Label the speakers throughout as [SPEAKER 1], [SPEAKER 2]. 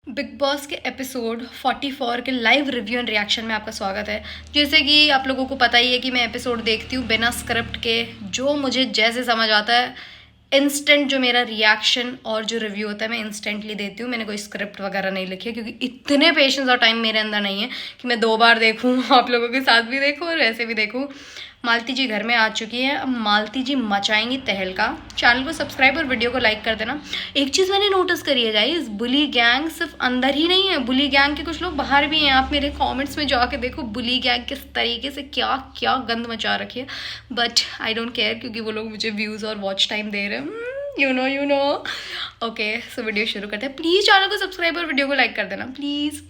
[SPEAKER 1] Big boss के episode 44 के live review and reaction में आपका स्वागत है। जैसे कि आप लोगों को पता ही है कि मैं एपिसोड देखती हूँ बिना स्क्रिप्ट के, जो मुझे जैसे समझ आता है इंस्टेंट जो मेरा रिएक्शन और जो रिव्यू होता है मैं इंस्टेंटली देती हूँ। मैंने कोई स्क्रिप्ट वगैरह नहीं लिखी है क्योंकि इतने पेशेंस और टाइम मेरे अंदर नहीं है कि मैं 2 बार देखूँ, आप लोगों के साथ भी देखूँ और ऐसे भी देखूँ। मालती जी घर में आ चुकी है, अब मालती जी मचाएंगी तहलका। चैनल को सब्सक्राइब और वीडियो को लाइक कर देना। एक चीज़ मैंने नोटिस करी है गाइस, बुली गैंग सिर्फ अंदर ही नहीं है, बुली गैंग के कुछ लोग बाहर भी हैं। आप मेरे कमेंट्स में जाके देखो बुली गैंग किस तरीके से क्या क्या गंद मचा रखी है, बट आई डोंट केयर क्योंकि वो लोग मुझे व्यूज़ और वॉच टाइम दे रहे हैं। You know okay, so video शुरू करते हैं। प्लीज़ चैनल को सब्सक्राइब और वीडियो को लाइक कर देना प्लीज़।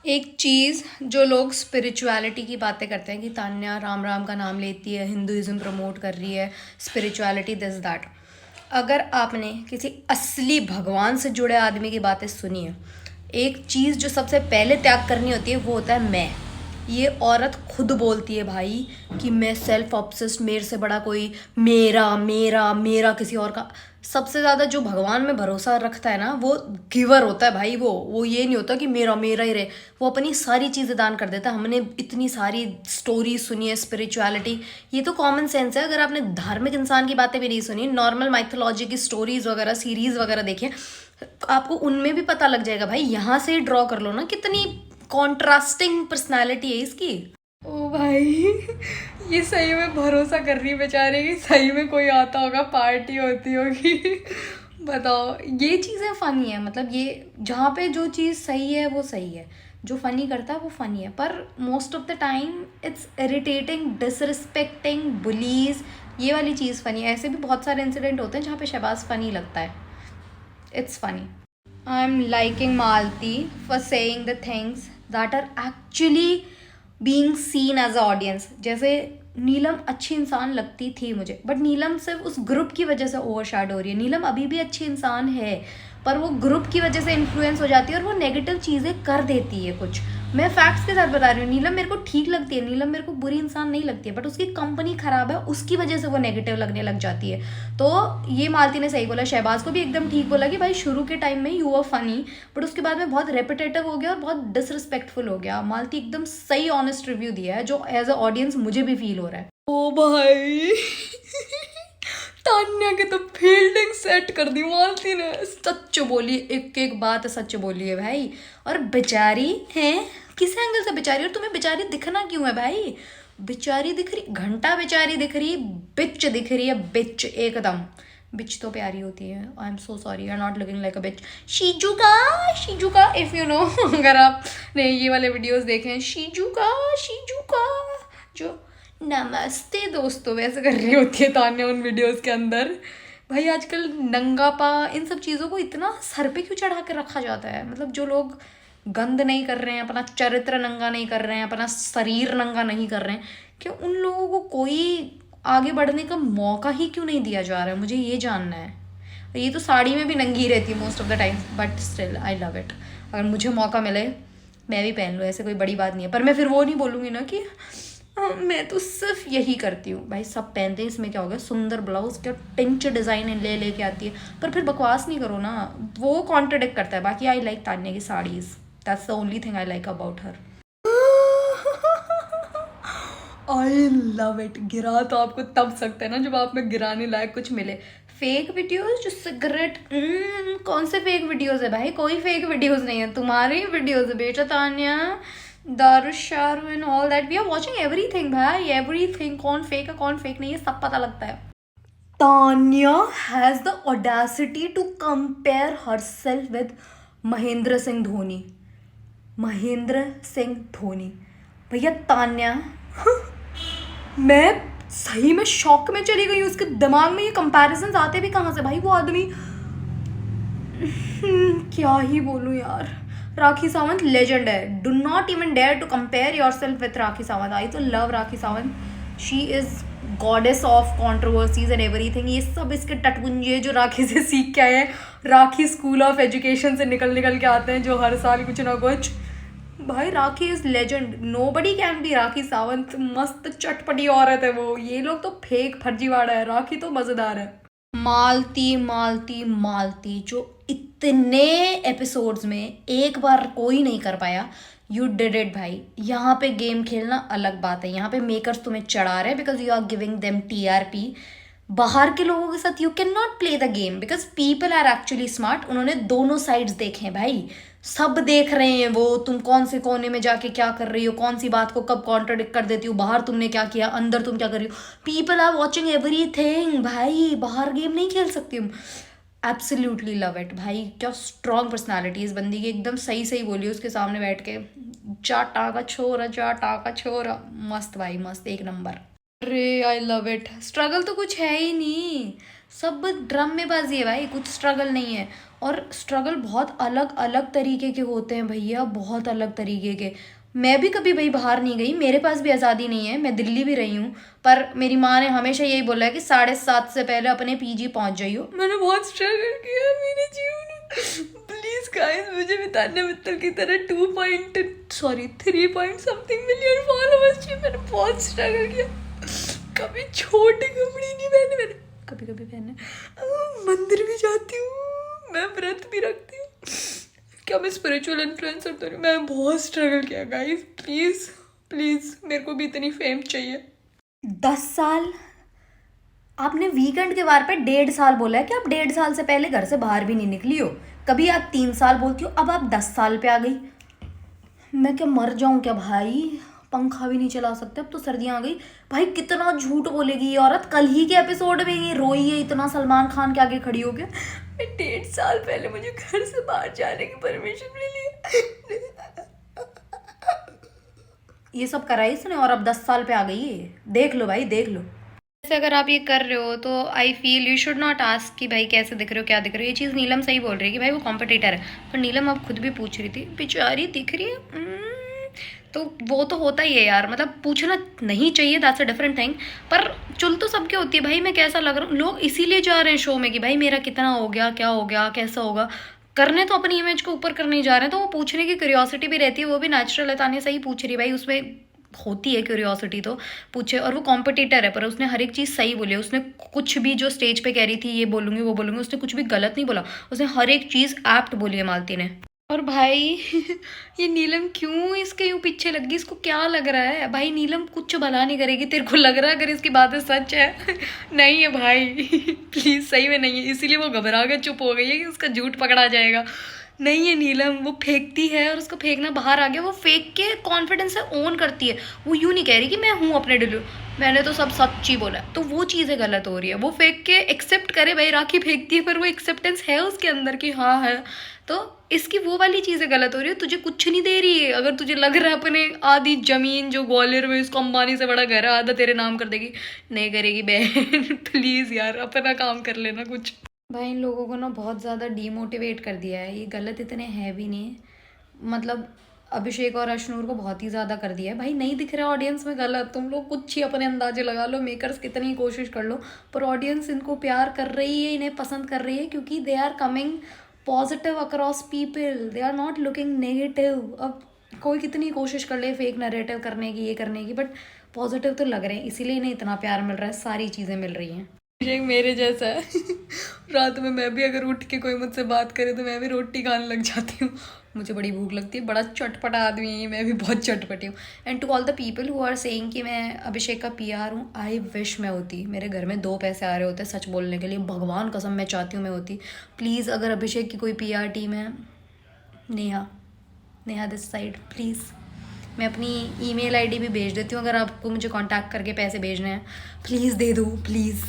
[SPEAKER 1] एक चीज़ जो लोग स्पिरिचुअलिटी की बातें करते हैं कि तान्या राम राम का नाम लेती है, हिंदुइज्म प्रमोट कर रही है, स्पिरिचुअलिटी दिस दैट। अगर आपने किसी असली भगवान से जुड़े आदमी की बातें सुनी है, एक चीज़ जो सबसे पहले त्याग करनी होती है वो होता है मैं। ये औरत खुद बोलती है भाई कि मैं सेल्फ ऑब्सेस्ड, मेरे से बड़ा कोई, मेरा मेरा मेरा किसी और का। सबसे ज़्यादा जो भगवान में भरोसा रखता है ना वो गिवर होता है भाई। वो ये नहीं होता कि मेरा मेरा ही रहे, वो अपनी सारी चीज़ें दान कर देता है। हमने इतनी सारी स्टोरी सुनी है स्पिरिचुअलिटी, ये तो कॉमन सेंस है। अगर आपने धार्मिक इंसान की बातें भी नहीं सुनी, नॉर्मल माइथोलॉजी की स्टोरीज वगैरह सीरीज वगैरह देखिए, आपको उनमें भी पता लग जाएगा भाई। यहाँ से ही ड्रॉ कर लो ना कितनी कॉन्ट्रास्टिंग पर्सनैलिटी है इसकी। ओ भाई ये सही में भरोसा कर रही है बेचारे की, सही में कोई आता होगा, पार्टी होती होगी। बताओ, ये चीज़ें फ़नी है। मतलब ये जहाँ पे जो चीज़ सही है वो सही है, जो फ़नी करता है वो फ़नी है, पर most of the time it's irritating, disrespecting, bullies, ये वाली चीज़ फ़नी है। ऐसे भी बहुत सारे इंसिडेंट होते हैं जहाँ पे शहबाज फ़नी लगता है, it's funny. I'm liking Malti for saying the things that are actually being seen as an audience. जैसे नीलम अच्छी इंसान लगती थी मुझे, बट नीलम सिर्फ उस ग्रुप की वजह से ओवरशैडो हो रही है। नीलम अभी भी अच्छी इंसान है, पर वो ग्रुप की वजह से इन्फ्लुएंस हो जाती है और वो नेगेटिव चीज़ें कर देती है कुछ। मैं फैक्ट्स के साथ बता रही हूँ, नीलम मेरे को ठीक लगती है, नीलम मेरे को बुरी इंसान नहीं लगती है, बट उसकी कंपनी खराब है, उसकी वजह से वो नेगेटिव लगने लग जाती है। तो ये मालती ने सही बोला, शहबाज को भी एकदम ठीक बोला कि भाई शुरू के टाइम में यू आर फनी, बट उसके बाद में बहुत रेपिटेटिव हो गया और बहुत डिसरिस्पेक्टफुल हो गया। मालती एकदम सही ऑनेस्ट रिव्यू दिया है जो एज अ ऑडियंस मुझे भी फील हो रहा है। ओ भाई तान्या के तो फील्डिंग सेट कर दी मालती ने, सच बोली, एक एक बात सच बोली है भाई। और बेचारी है, किस एंगल से बेचारी, और तुम्हें बेचारी दिखना क्यों है भाई? बेचारी दिख रही, घंटा बेचारी दिख रही, बिच दिख रही है, बिच एकदम। बिच तो प्यारी होती है, I am so sorry, you are not looking like a bitch. Shizuka if you know, अगर आपने ये वाले वीडियोस देखे हैं, शीजुका जो नमस्ते दोस्तों वैसे कर रही होती है तान्या उन वीडियोस के अंदर। भाई आजकल नंगापा, इन सब चीज़ों को इतना सर पे क्यों चढ़ा के रखा जाता है? मतलब जो लोग गंद नहीं कर रहे हैं, अपना चरित्र नंगा नहीं कर रहे हैं, अपना शरीर नंगा नहीं कर रहे हैं, क्या उन लोगों को कोई आगे बढ़ने का मौका ही क्यों नहीं दिया जा रहा है? मुझे ये जानना है। ये तो साड़ी में भी नंगी रहती है most of the time, but still I love it. अगर मुझे मौका मिले मैं भी पहन लूँ, ऐसे कोई बड़ी बात नहीं है। पर मैं फिर वो नहीं बोलूँगी ना कि मैं तो सिर्फ यही करती हूँ। भाई सब पहनते हैं, इसमें क्या हो गया? सुंदर ब्लाउज क्या टिंच डिज़ाइन ले लेके आती है, पर फिर बकवास नहीं करो ना, वो कॉन्ट्रडिक्ट करता है। बाकी आई लाइक तान्या की saris, that's the only thing I like about her. I love it. गिरा तो आपको तब सकता है ना जब आप में गिराने लायक कुछ मिले। फेक वीडियोस, जो सिगरेट, कौन से फेक वीडियोस है भाई? कोई फेक वीडियोस नहीं है, तुम्हारी वीडियोस है बेटा तान्या। दारू शारू and all that, we are watching everything भाई, एवरीथिंग। कौन फेक है कौन फेक नहीं है सब पता लगता है। Tanya has the audacity to compare herself with Mahendra Singh Dhoni. Mahendra Singh Dhoni भैया, तान्या मैं सही में शॉक में चली गई। उसके दिमाग में ये कंपैरिजन आते भी कहाँ से भाई? वो आदमी क्या ही बोलूँ यार। राखी सावंत लेजेंड है, do not even dare to compare yourself with Rakhi Sawant. I तो love Rakhi Sawant, she is goddess of controversies and everything. ये सब इसके टटपुंजे है जो राखी से सीख के आए हैं। राखी स्कूल ऑफ एजुकेशन से निकल के आते हैं जो हर साल कुछ ना कुछ। भाई Rakhi is legend, nobody can be Rakhi Sawant. मस्त चटपटी औरत है वो। ये लोग तो फेक फर्जीवाड़ा है, राखी तो मजेदार है। मालती मालती मालती जो इतने एपिसोड्स में एक बार कोई नहीं कर पाया। यू डिड इट भाई। यहाँ पे गेम खेलना अलग बात है, यहाँ पे मेकर्स तुम्हें चढ़ा रहे हैं because you are giving them TRP. बाहर के लोगों के साथ you can not play the game because people are actually smart. उन्होंने दोनों साइड्स देखे हैं भाई, सब देख रहे हैं वो तुम कौन से कोने में जाके क्या कर रही हो, कौन सी बात को कब कॉन्ट्रडिक्ट कर देती हो, बाहर तुमने क्या किया, अंदर तुम क्या कर रही हो। पीपल आर वॉचिंग एवरीथिंग भाई, बाहर गेम नहीं खेल सकती हूँ। एब्सोल्युटली लव इट भाई। क्या स्ट्रॉन्ग पर्सनालिटी इस बंदी की, एकदम सही सही बोली उसके सामने बैठ के। जा टाका छोरा, जा टाका छोरा, मस्त भाई मस्त, एक नंबर। अरे आई लव इट। स्ट्रगल तो कुछ है ही नहीं, सब ड्रम में बाजी है भाई, कुछ स्ट्रगल नहीं है। और स्ट्रगल बहुत अलग अलग तरीके के होते हैं भैया, बहुत अलग तरीके के। मैं भी कभी भाई बाहर नहीं गई, मेरे पास भी आज़ादी नहीं है, मैं दिल्ली भी रही हूँ, पर मेरी माँ ने हमेशा यही बोला है कि 7:30 से पहले अपने पीजी पहुँच जाइयो। मैंने बहुत स्ट्रगल किया मेरे जीवन में। प्लीज़ गाइस, मुझे भी तान्या मित्तल की तरह 3 पॉइंट समथिंग मिलियन फॉलोअर्स चाहिए। मैंने बहुत स्ट्रगल किया, कभी छोटे कपड़े नहीं पहने मैंने, कभी कभी पहने, मंदिर भी जाती हूँ, मैं व्रत भी रखती हूँ। क्या मैं स्पिरिचुअल इन्फ्लुएंसर तो नहीं, मैं बहुत स्ट्रगल किया गाइस। प्लीज़ प्लीज़ मेरे को भी इतनी फेम चाहिए। 10 साल आपने वीकेंड के बार पे 1.5 साल बोला है कि आप 1.5 साल से पहले घर से बाहर भी नहीं निकली हो। कभी आप 3 साल बोलती हो, अब आप 10 साल पे आ गई। मैं क्या मर जाऊं क्या भाई, पंखा भी नहीं चला सकते, अब तो सर्दियां आ गई। भाई कितना झूठ बोलेगी ये औरत, कल ही के एपिसोड में ये रोई है इतना सलमान खान के आगे खड़ी हो गया। मैं 1.5 साल पहले मुझे घर से बाहर जाने की परमिशन मिली, ये सब करा इसने और अब 10 साल पे आ गई है। देख लो भाई, देख लो। जैसे अगर आप ये कर रहे हो तो I feel you should not ask कि भाई कैसे दिख रहे हो, क्या दिख रहे हो। ये चीज़ नीलम सही बोल रही है कि भाई वो कॉम्पिटिटर है, पर नीलम अब खुद भी पूछ रही थी, बेचारी दिख रही है। तो वो तो होता ही है यार, मतलब पूछना नहीं चाहिए, दैट्स अ डिफरेंट थिंग, पर चुल तो सबके होती है भाई, मैं कैसा लग रहा हूँ। लोग इसीलिए जा रहे हैं शो में कि भाई मेरा कितना हो गया, क्या हो गया, कैसा होगा। करने तो अपनी इमेज को ऊपर करने ही जा रहे हैं, तो वो पूछने की क्यूरियोसिटी भी रहती है, वो भी नेचुरल है। तानिया सही पूछ रही है भाई, उसमें होती है क्यूरियोसिटी तो पूछे। और वो कॉम्पिटिटर है, पर उसने हर एक चीज़ सही बोली है। उसने कुछ भी जो स्टेज पे कह रही थी ये बोलूँगी वो बोलूँगी, उसने कुछ भी गलत नहीं बोला, उसने हर एक चीज़ एप्ट बोली है मालती ने। और भाई ये नीलम क्यों इसके यूँ पीछे लग गई, इसको क्या लग रहा है भाई। नीलम कुछ भला नहीं करेगी, तेरे को लग रहा है अगर इसकी बातें सच है। नहीं है भाई प्लीज़, सही में नहीं है, इसीलिए वो घबरा कर चुप हो गई है कि उसका झूठ पकड़ा जाएगा। नहीं है नीलम, वो फेंकती है और उसको फेंकना बाहर आ गया, वो फेंक के कॉन्फिडेंस से ओन करती है। वो यूँ नहीं कह रही कि मैं हूँ अपने मैंने तो सब सच ही बोला, तो वो चीज़ें गलत हो रही है। वो फेंक के एक्सेप्ट करे भाई, राखी फेंकती है पर वो एक्सेप्टेंस है उसके अंदर कि हाँ है, तो इसकी वो वाली चीज़ें गलत हो रही है। तुझे कुछ नहीं दे रही है, अगर तुझे लग रहा है अपने आधी ज़मीन जो ग्वालियर में इसको अंबानी से बड़ा घर है आधा तेरे नाम कर देगी, नहीं करेगी बहन। प्लीज़ यार अपना काम कर लेना कुछ। भाई इन लोगों को ना बहुत ज़्यादा डीमोटिवेट कर दिया है, ये गलत इतने है भी नहीं है, मतलब अभिषेक और अशनूर को बहुत ही ज़्यादा कर दिया है भाई। नहीं दिख रहा ऑडियंस में गलत, तुम लोग कुछ ही अपने अंदाजे लगा लो, मेकर्स कितनी कोशिश कर लो, पर ऑडियंस इनको प्यार कर रही है, इन्हें पसंद कर रही है क्योंकि they are coming positive across people, they are not looking negative. अब कोई कितनी कोशिश कर ले फेक नरेटिव करने की, ये करने की, बट पॉजिटिव तो लग रहे हैं, इसीलिए इन्हें इतना प्यार मिल रहा है, सारी चीज़ें मिल रही हैं। एक मेरे जैसा है रात में मैं भी अगर उठ के कोई मुझसे बात करे तो मैं भी रोटी खाने लग जाती हूँ, मुझे बड़ी भूख लगती है, बड़ा चटपटा आदमी है, मैं भी बहुत चटपटी हूँ। And to all the people who are saying कि मैं अभिषेक का पीआर हूँ, आई विश मैं होती, मेरे घर में 2 पैसे आ रहे होते सच बोलने के लिए, भगवान कसम मैं चाहती हूँ मैं होती। प्लीज़ अगर अभिषेक की कोई पीआर टीम है, नेहा दिस साइड प्लीज़, मैं अपनी ईमेल आईडी भी भेज देती हूँ, अगर आपको मुझे कांटेक्ट करके पैसे भेजने हैं प्लीज़ दे दो प्लीज़,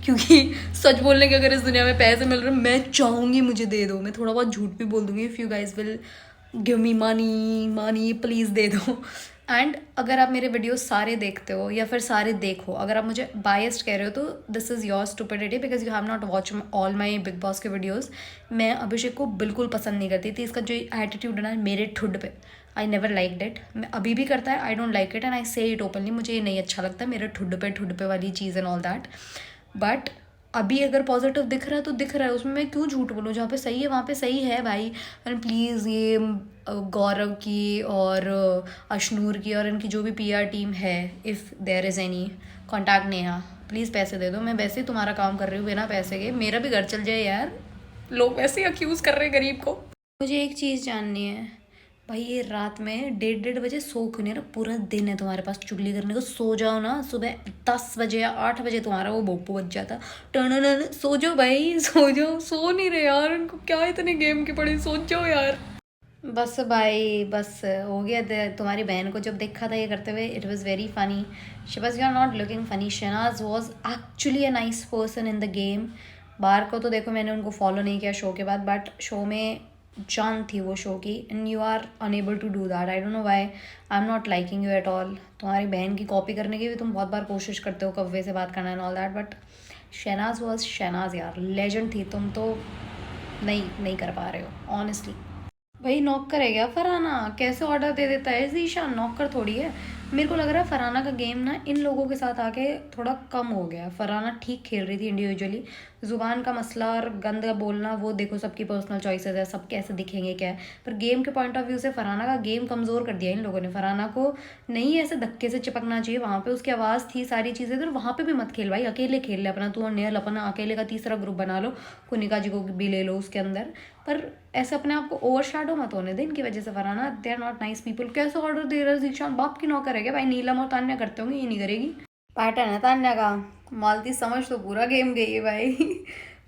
[SPEAKER 1] क्योंकि सच बोलने के अगर इस दुनिया में पैसे मिल रहे हैं मैं चाहूँगी मुझे दे दो, मैं थोड़ा बहुत झूठ भी बोल दूँगी, if you guys will give me money please दे दो। एंड अगर आप मेरे वीडियोस सारे देखते हो या फिर सारे देखो, अगर आप मुझे बायस्ड कह रहे हो तो this is your stupidity because you have not watch all my big boss के वीडियोज़। मैं अभिषेक को बिल्कुल पसंद नहीं करती थी, इसका जो एटीट्यूड है ना मेरे ठुड पे, आई नेवर लाइक इट, मैं अभी भी करता है, I don't like it and I से इट ओपनली, मुझे ये नहीं अच्छा लगता मेरे ठुड पे वाली चीज़ एंड ऑल दैट। बट अभी अगर पॉजिटिव दिख रहा है तो दिख रहा है, उसमें मैं क्यों झूठ बोलूँ, जहाँ पे सही है वहाँ पे सही है भाई। एंड प्लीज़ ये गौरव की और अशनूर की और इनकी जो भी पीआर टीम है, if there is any contact Neha, please पैसे दे दो, मैं वैसे ही तुम्हारा काम कर रही हूँ बिना पैसे के, मेरा भी घर चल जाए यार, लोग वैसे ही अक्यूज़ कर रहे हैं गरीब को। मुझे एक चीज़ जाननी है भाई, ये रात में 1:30 बजे सो क्यों नहीं रहा? पूरा दिन है तुम्हारे पास चुगली करने को, सो जाओ ना। सुबह 10 बजे या 8 बजे तुम्हारा वो भोपू बज जाता। टन सो जाओ भाई, सो जाओ। सो नहीं रहे यार, उनको क्या इतने गेम की पड़ी, सो जाओ यार। बस भाई बस हो गया। तुम्हारी बहन को जब देखा था ये करते हुए, it was very funny. Shehbaz, you are not looking funny. Shehnaaz was actually a nice person in the game. बाहर को तो देखो मैंने उनको फॉलो नहीं किया शो के बाद, बट शो में जान थी वो शो की, and you are unable to do that. I don't know why I am not liking you at all. तुम्हारी बहन की कॉपी करने की भी तुम बहुत बार कोशिश करते हो, कव्वे से बात करना and all that, but Shehnaaz was Shehnaaz यार, लेजेंड थी। तुम तो नहीं कर पा रहे हो ऑनेस्टली। भाई नॉकर है क्या फरहाना? कैसे ऑर्डर दे देता है ज़ीशान? नॉकर थोड़ी है। मेरे को लग रहा है फरहाना का गेम ना इन लोगों के साथ आके थोड़ा कम हो गया। फरहाना ठीक खेल रही थी इंडिविजुअली। ज़ुबान का मसला और गंद का बोलना, वो देखो सबकी पर्सनल चॉइसेस है, सब कैसे दिखेंगे क्या है, पर गेम के पॉइंट ऑफ व्यू से फरहाना का गेम कमज़ोर कर दिया इन लोगों ने। फरहाना को नहीं ऐसे धक्के से चिपकना चाहिए, वहाँ पे उसकी आवाज़ थी, सारी चीज़ें थी, वहाँ पे भी मत खेल भाई। अकेले खेल ले अपना, तू और नेहल अपना अकेले का तीसरा ग्रुप बना लो, कुनिका जी को भी ले लो उसके अंदर, पर ऐसे अपने आप को ओवर शेडो मत होने दे इनकी वजह से। Farhana, they are not nice people. कैसे ऑर्डर दे रहा है ज़ीशान? बाप की नौकर है क्या भाई? नीलम और तान्या करते होंगे, ये नहीं करेगी। पैटर्न है तान्या का। मालती समझ तो पूरा गेम गई है भाई।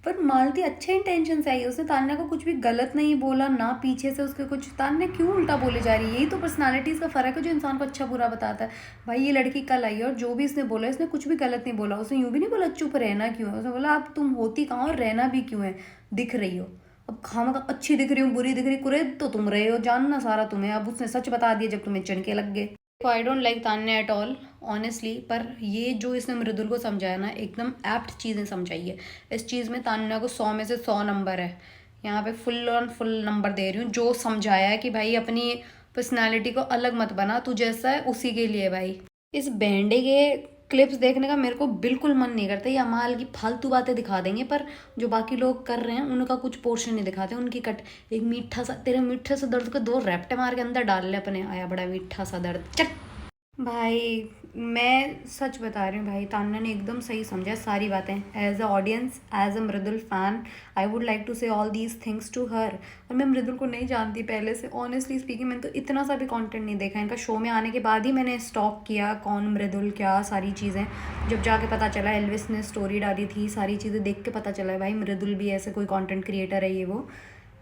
[SPEAKER 1] पर मालती अच्छे इंटेंशन से आई, उसने तान्या को कुछ भी गलत नहीं बोला ना, पीछे से उसके कुछ। तान्या क्यों उल्टा बोले जा रही है? यही तो पर्सनालिटीज़ का फ़र्क है जो इंसान को अच्छा बुरा बताता है। भाई ये लड़की कल आई है और जो भी इसने बोला, इसने कुछ भी गलत नहीं बोला। उसने यूँ भी नहीं बोला चुप रहना क्यों है, उसने बोला आप तुम होती कहाँ और रहना भी क्यों है, दिख रही हो। अब खामा का अच्छी दिख रही हूँ, बुरी दिख रही, कुरेद तो तुम रहे हो, जानना सारा तुम्हें। अब उसने सच बता दिया जब तुम्हें चनके लग गए। I don't like Tanya at all honestly, पर ये जो इसने मृदुल को समझाया ना, एकदम एप्ट चीज़ें समझाई है। इस चीज़ में तान्या को 100 में से 100 नंबर है। यहाँ पे फुल ऑन फुल नंबर दे रही हूँ। जो समझाया है कि भाई अपनी पर्सनैलिटी को अलग मत बना, तू जैसा है उसी के लिए भाई। इस बैंडे के क्लिप्स देखने का मेरे को बिल्कुल मन नहीं करता। ये अमाल की फालतू बातें दिखा देंगे, पर जो बाकी लोग कर रहे हैं उनका कुछ पोर्शन नहीं दिखाते, उनकी कट। एक मीठा सा, तेरे मीठे से दर्द को 2 रैप्टे मार के अंदर डाल ले अपने, आया बड़ा मीठा सा दर्द। चट भाई मैं सच बता रही हूँ भाई, तान्या ने एकदम सही समझा सारी बातें। As a audience, as a Mridul fan, I would like to say all these things to her. और मैं मृदुल को नहीं जानती पहले से, ऑनेस्टली स्पीकिंग। मैंने तो इतना सा भी कंटेंट नहीं देखा इनका। शो में आने के बाद ही मैंने स्टॉक किया कौन मृदुल क्या सारी चीज़ें। जब जाके पता चला, एल्विस ने स्टोरी डाली थी, सारी चीज़ें देख के पता चला है भाई मृदुल भी ऐसे कोई कॉन्टेंट क्रिएटर है ये वो।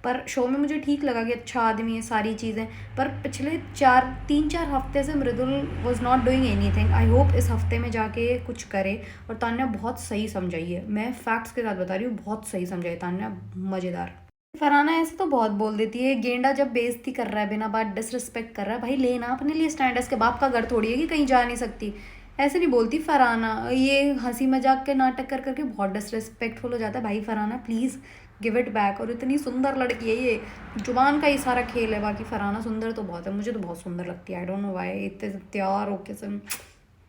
[SPEAKER 1] पर शो में मुझे ठीक लगा कि अच्छा आदमी है, सारी चीज़ें। पर पिछले 3-4 हफ्ते से Mridul was not doing anything. I hope इस हफ्ते में जाके कुछ करे। और तान्या बहुत सही समझाई है, मैं फैक्ट्स के साथ बता रही हूँ, बहुत सही समझाई तान्या, मज़ेदार। फरहाना ऐसे तो बहुत बोल देती है। गेंडा जब बेइज्जती कर रहा है, बिना बात डिसरिस्पेक्ट कर रहा है, भाई लेना अपने लिए स्टैंड। इसके बाप का घर थोड़ी है कि कहीं जा नहीं सकती। ऐसे नहीं बोलती फरहाना। ये हंसी मजाक के नाटक कर करके बहुत डिसरिस्पेक्टफुल हो जाता है भाई। Farhana please give it back. और इतनी सुंदर लड़की है ये, जुबान का ही सारा खेल है। बाकी फरहाना सुंदर तो बहुत है, मुझे तो बहुत सुंदर लगती है। आई डोंट नो व्हाई, इतने तैयार होके से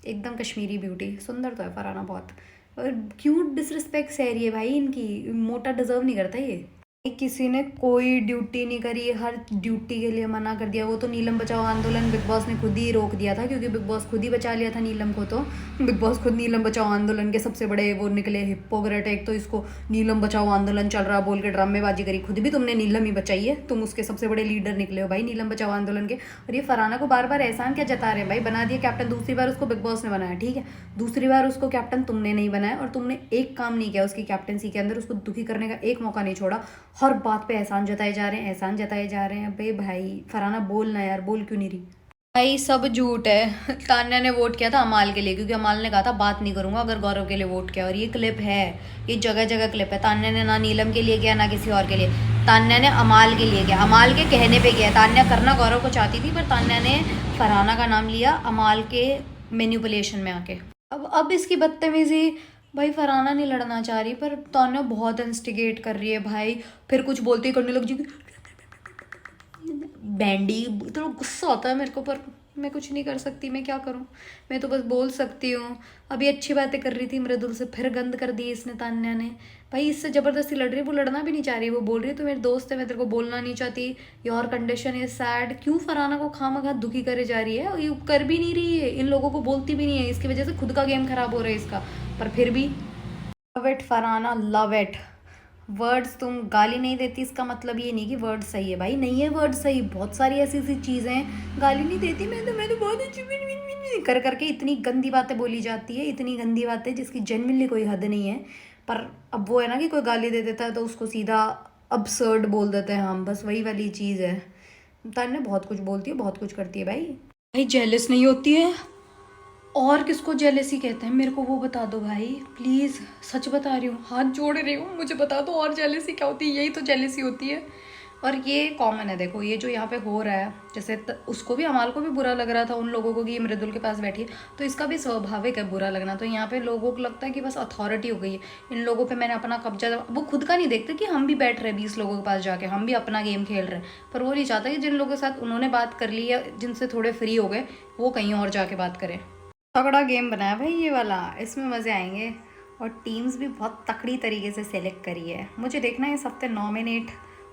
[SPEAKER 1] एकदम कश्मीरी ब्यूटी, सुंदर तो है फरहाना बहुत। और क्यों डिसरिस्पेक्ट सह रही है भाई इनकी? मोटा डिजर्व नहीं करता ये। किसी ने कोई ड्यूटी नहीं करी, हर ड्यूटी के लिए मना कर दिया। वो तो नीलम बचाओ आंदोलन बिग बॉस ने खुद ही रोक दिया था, क्योंकि बिग बॉस खुद ही बचा लिया था नीलम को। तो बिग बॉस खुद नीलम बचाओ आंदोलन के सबसे बड़े वो निकले हिप्पोक्रेट। एक तो इसको नीलम बचाओ आंदोलन चल रहा बोल के ड्रामेबाजी करी, खुद भी तुमने नीलम ही बचाई है, तुम उसके सबसे बड़े लीडर निकले हो भाई नीलम बचाओ आंदोलन के। और ये फरहाना को बार बार एहसान क्या जता रहे हैं भाई? बना दिया कैप्टन, दूसरी बार उसको बिग बॉस ने बनाया, ठीक है, दूसरी बार उसको कैप्टन तुमने नहीं बनाया। और तुमने एक काम नहीं किया उसकी कैप्टनसी के अंदर, उसको दुखी करने का एक मौका नहीं छोड़ा। हर बात पे एहसान जताए जा रहे हैं, एहसान जताए जा रहे हैं। बे भाई फरहाना बोल ना यार, बोल क्यों नहीं रही? भाई सब झूठ है। तान्या ने वोट किया था अमाल के लिए, क्योंकि अमाल ने कहा था बात नहीं करूंगा अगर गौरव के लिए वोट किया। और ये क्लिप है, ये जगह जगह क्लिप है। तान्या ने ना नीलम के लिए किया ना किसी और के लिए, तान्या ने अमाल के लिए किया, अमाल के कहने पे किया। तान्या करना गौरव को चाहती थी, पर तान्या ने फरहाना का नाम लिया अमाल के मैनिपुलेशन में आके। अब इसकी बदतमीजी भाई। फरहाना नहीं लड़ना चाह रही, पर तान्या बहुत इंस्टिगेट कर रही है भाई। फिर कुछ बोलते ही करने लग जी बैंडी। तो गुस्सा आता है मेरे को, पर मैं कुछ नहीं कर सकती। मैं क्या करूं? मैं तो बस बोल सकती हूँ। अभी अच्छी बातें कर रही थी मृदुल से, फिर गंद कर दी इसने तान्या ने। भाई इससे ज़बरदस्ती लड़ रही है, वो लड़ना भी नहीं चाह रही। वो बोल रही है तो मेरे दोस्त है, मैं तेरे को बोलना नहीं चाहती, योर कंडीशन इज सैड। क्यों फरहाना को खामखा दुखी करे जा रही है? ये कर भी नहीं रही है, इन लोगों को बोलती भी नहीं है, इसकी वजह से खुद का गेम खराब हो रहा है इसका। पर फिर भी love it Farhana, love it. Words तुम गाली नहीं देती इसका मतलब ये नहीं कि वर्ड सही है भाई, नहीं है वर्ड सही, बहुत सारी ऐसी ऐसी चीज़ें हैं। गाली नहीं देती मैं तो बहुत अच्छी कर करके इतनी गंदी बातें बोली जाती है, इतनी गंदी बातें जिसकी जेन्युइनली कोई हद नहीं है। पर अब वो है ना कि कोई गाली दे देता है तो उसको सीधा अबसर्ड बोल देते हैं हम, बस वही वाली चीज़ है। तान्या बहुत कुछ बोलती है, बहुत कुछ करती है भाई जेलस नहीं होती है। और किसको जेलेसी कहते हैं मेरे को वो बता दो भाई प्लीज़, सच बता रही हूँ, हाथ जोड़ रही हूँ, मुझे बता दो और जेलेसी क्या होती है। यही तो जेलेसी होती है और ये कॉमन है। देखो ये जो यहाँ पे हो रहा है, जैसे उसको भी, अमाल को भी बुरा लग रहा था उन लोगों को कि ये मृदुल के पास बैठी है, तो इसका भी स्वाभाविक है बुरा लगना। तो यहाँ पे लोगों को लगता है कि बस अथॉरिटी हो गई है इन लोगों पे, मैंने अपना कब्जा, वो खुद का नहीं देखते कि हम भी बैठ रहे 20 लोगों के पास जाके, हम भी अपना गेम खेल रहे हैं। पर वो नहीं चाहता कि जिन लोगों के साथ उन्होंने बात कर ली या जिनसे थोड़े फ्री हो गए वो कहीं और जाके बात करें। तगड़ा गेम बनाया भाई ये वाला, इसमें मज़े आएंगे। और टीम्स भी बहुत तकड़ी तरीके से सेलेक्ट करी है। मुझे देखना है इस हफ्ते नॉमिनेट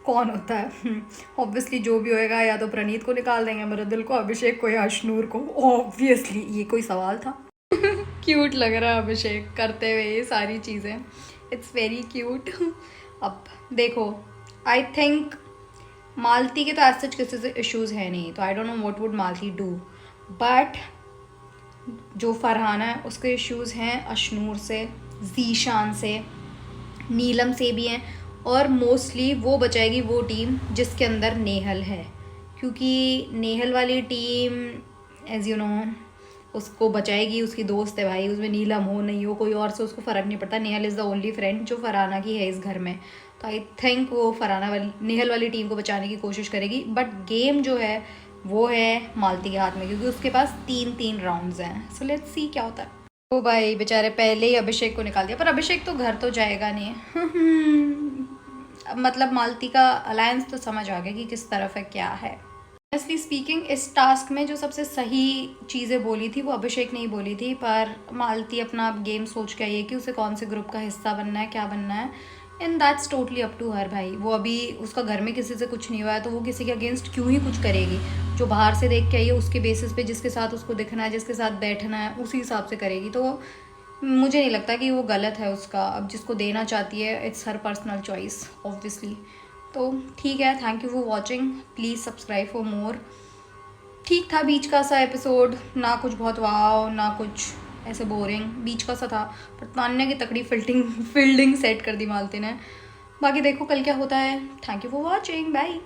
[SPEAKER 1] कौन होता है। ऑब्वियसली जो भी होएगा या तो प्रणीत को निकाल देंगे, मृदुल को, अभिषेक को या अशनूर को। ऑब्वियसली ये कोई सवाल था। क्यूट लग रहा है अभिषेक करते हुए ये सारी चीज़ें, इट्स वेरी क्यूट। अब देखो, आई थिंक मालती के तो आज सच किसी से इश्यूज़ है नहीं, तो I don't know what would Malti do. But जो फरहाना है उसके इश्यूज़ हैं अशनूर से, जीशान से, नीलम से भी हैं। और मोस्टली वो बचाएगी वो टीम जिसके अंदर नेहल है, क्योंकि नेहल वाली टीम एज यू नो उसको बचाएगी, उसकी दोस्त है भाई, उसमें नीलम हो नहीं हो कोई और से उसको फ़र्क नहीं पड़ता। Nehal is the only friend जो फरहाना की है इस घर में। तो आई थिंक वो फरहाना वाली, नेहल वाली टीम को बचाने की कोशिश करेगी। बट गेम जो है वो है मालती के हाथ में, क्योंकि उसके पास 3 राउंड्स हैं। सो लेट्स सी क्या होता है। ओ भाई बेचारे पहले ही अभिषेक को निकाल दिया, पर अभिषेक तो घर तो जाएगा नहीं। मतलब मालती का अलायंस तो समझ आ गया कि किस तरफ है क्या है। ऑनेस्टली स्पीकिंग इस टास्क में जो सबसे सही चीज़ें बोली थी वो अभिषेक नहीं बोली थी, पर मालती अपना गेम सोच के आई है कि उसे कौन से ग्रुप का हिस्सा बनना है, क्या बनना है। And that's totally up to her भाई। वो अभी उसका घर में किसी से कुछ नहीं हुआ है तो वो किसी के अगेंस्ट क्यों ही कुछ करेगी। जो बाहर से देख के आई है उसके बेसिस पे जिसके साथ उसको दिखना है, जिसके साथ बैठना है, उसी हिसाब से करेगी। तो मुझे नहीं लगता कि वो गलत है उसका। अब जिसको देना चाहती है it's her personal choice obviously. तो ठीक है, thank you for watching, please subscribe for more. ठीक था बीच का सा एपिसोड, ना कुछ बहुत वाव ना कुछ ऐसे बोरिंग, बीच का सा था। पर तान्या की तकड़ी फील्डिंग सेट कर दी मालती ने। बाकी देखो कल क्या होता है। Thank you for watching, bye.